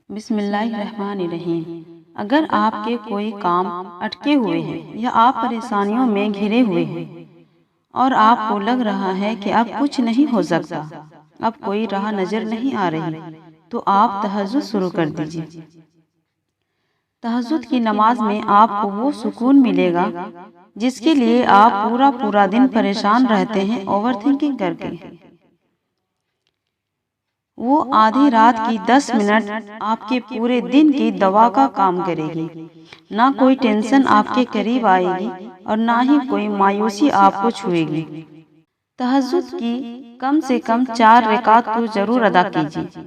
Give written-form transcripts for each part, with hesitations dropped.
بسم اللہ الرحمن الرحیم۔ اگر آپ کے کوئی کام اٹکے ہوئے ہیں یا آپ پریشانیوں میں گھرے ہوئے ہیں اور آپ کو لگ رہا ہے کہ اب کچھ نہیں ہو سکتا، اب کوئی راہ نظر نہیں آ رہی، تو آپ تہجد شروع کر دیجئے۔ تہجد کی نماز میں آپ کو وہ سکون ملے گا جس کے لیے آپ پورا دن پریشان رہتے ہیں اوور تھنکنگ کر کے۔ وہ آدھی رات کی 10 منٹ آپ کے پورے دن کی دوا کا کام کرے گی۔ نہ کوئی ٹینشن آپ کے قریب آئے گی اور نہ ہی کوئی مایوسی آپ کو چھوئے گی۔ تہجد کی کم سے کم 4 رکعت تو ضرور ادا کیجیے۔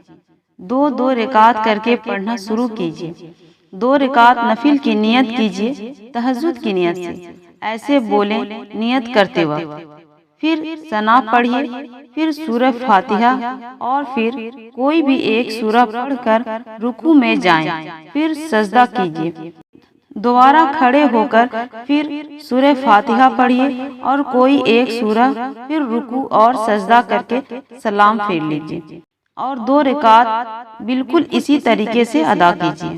2 رکعت کر کے پڑھنا شروع کیجیے۔ 2 رکعت نفل کی نیت کیجیے، تہجد کی نیت سے۔ ایسے بولیں نیت کرتے وقت، پھر ثنا پڑھیے، پھر سورہ فاتحہ اور پھر کوئی بھی ایک سورہ پڑھ کر رکوع میں جائیں، پھر سجدہ کیجیے۔ دوبارہ کھڑے ہو کر پھر سورہ فاتحہ پڑھیے اور کوئی ایک سورہ، پھر رکوع اور سجدہ کر کے سلام پھیر لیجیے اور 2 رکعت بالکل اسی طریقے سے ادا کیجیے۔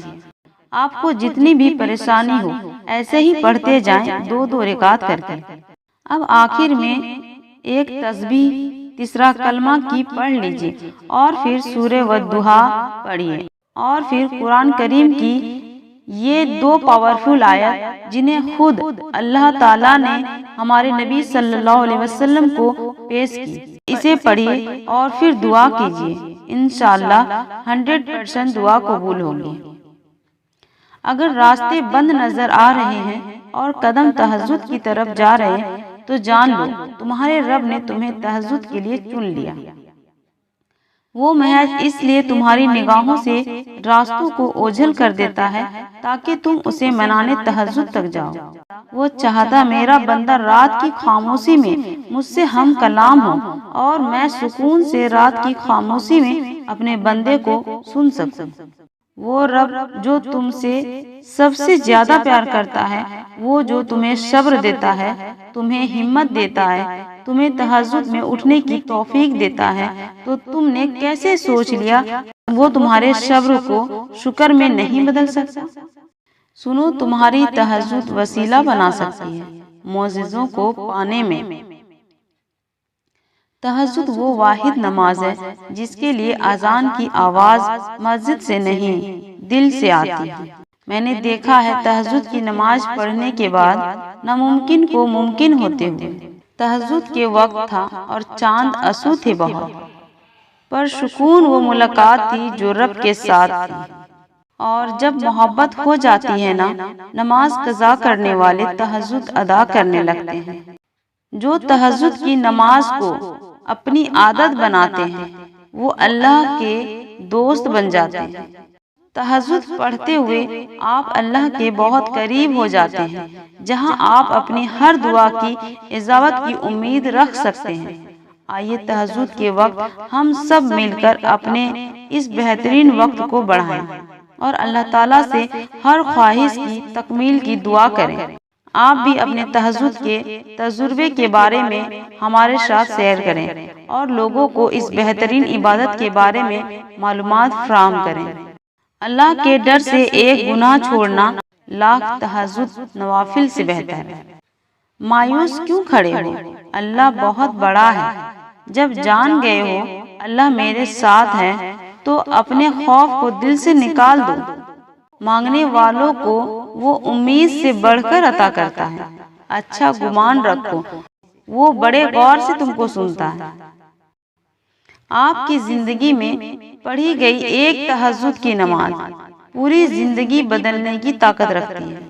آپ کو جتنی بھی پریشانی ہو ایسے ہی پڑھتے جائیں 2 رکعت کر کے۔ اب آخر میں ایک تسبیح تیسرا کلمہ کی پڑھ لیجیے اور پھر سورہ والضحیٰ پڑھیے اور پھر قرآن کریم کی یہ 2 پاورفل آیت جنہیں خود اللہ تعالیٰ نے ہمارے نبی صلی اللہ علیہ وسلم کو پیش کی، اسے پڑھیے اور پھر دعا کیجیے۔ انشاءاللہ 100% دعا قبول ہوگی۔ اگر راستے بند نظر آ رہے ہیں اور قدم تہجد کی طرف جا رہے ہیں تو جان لو تمہارے رب نے تمہیں تہجد کے لیے چن لیا۔ وہ محض اس لیے تمہاری نگاہوں سے راستوں کو اوجھل کر دیتا ہے تاکہ تم اسے منانے تہجد تک جاؤ۔ وہ چاہتا میرا بندہ رات کی خاموشی میں مجھ سے ہم کلام ہو اور میں سکون سے رات کی خاموشی میں اپنے بندے کو سن سکوں۔ وہ رب جو تم سے سب سے زیادہ پیار کرتا ہے، وہ جو تمہیں صبر دیتا ہے، تمہیں ہمت دیتا ہے، تمہیں تہجد میں اٹھنے کی توفیق دیتا ہے، تو تم نے کیسے سوچ لیا وہ تمہارے صبر کو شکر میں نہیں بدل سکتا؟ سنو، تمہاری تہجد وسیلہ بنا سکتی ہے معجزوں کو پانے میں۔ تہجد وہ واحد نماز ہے جس کے لیے اذان کی آواز مسجد سے نہیں دل سے آتی ہے۔ میں نے دیکھا ہے تہجد کی نماز پڑھنے کے بعد ناممکن کو ممکن ہوتے ہوئے۔ تہجد کے وقت تھا اور چاند اسو تھے بہت، پر سکون وہ ملاقات تھی جو رب کے ساتھ تھی۔ اور جب محبت ہو جاتی ہے نا، نماز قضا کرنے والے تہجد ادا کرنے لگتے ہیں۔ جو تہجد کی نماز کو اپنی عادت بناتے ہیں وہ اللہ کے دوست بن جاتے ہیں۔ تہجد پڑھتے ہوئے آپ اللہ کے بہت قریب ہو جاتے ہیں، جہاں آپ اپنی ہر دعا کی اجابت کی امید رکھ سکتے ہیں۔ آئیے تہجد کے وقت ہم سب مل کر اپنے اس بہترین وقت کو بڑھائیں اور اللہ تعالیٰ سے ہر خواہش کی تکمیل کی دعا کریں۔ آپ بھی اپنے تہجد کے تجربے کے بارے میں ہمارے ساتھ شیئر کریں اور لوگوں کو اس بہترین عبادت کے بارے میں معلومات فراہم کریں۔ اللہ کے ڈر سے ایک گناہ چھوڑنا لاکھ تہجد نوافل سے بہتر ہے۔ مایوس کیوں کھڑے ہو؟ اللہ بہت بڑا ہے۔ جب جان گئے ہو اللہ میرے ساتھ ہے تو اپنے خوف کو دل سے نکال دو۔ مانگنے والوں کو وہ امید سے بڑھ کر عطا کرتا ہے۔ اچھا گمان رکھو، وہ بڑے غور سے تم کو سنتا ہے۔ آپ کی زندگی میں پڑھی گئی ایک تہجد کی نماز پوری زندگی بدلنے کی طاقت رکھتی ہے۔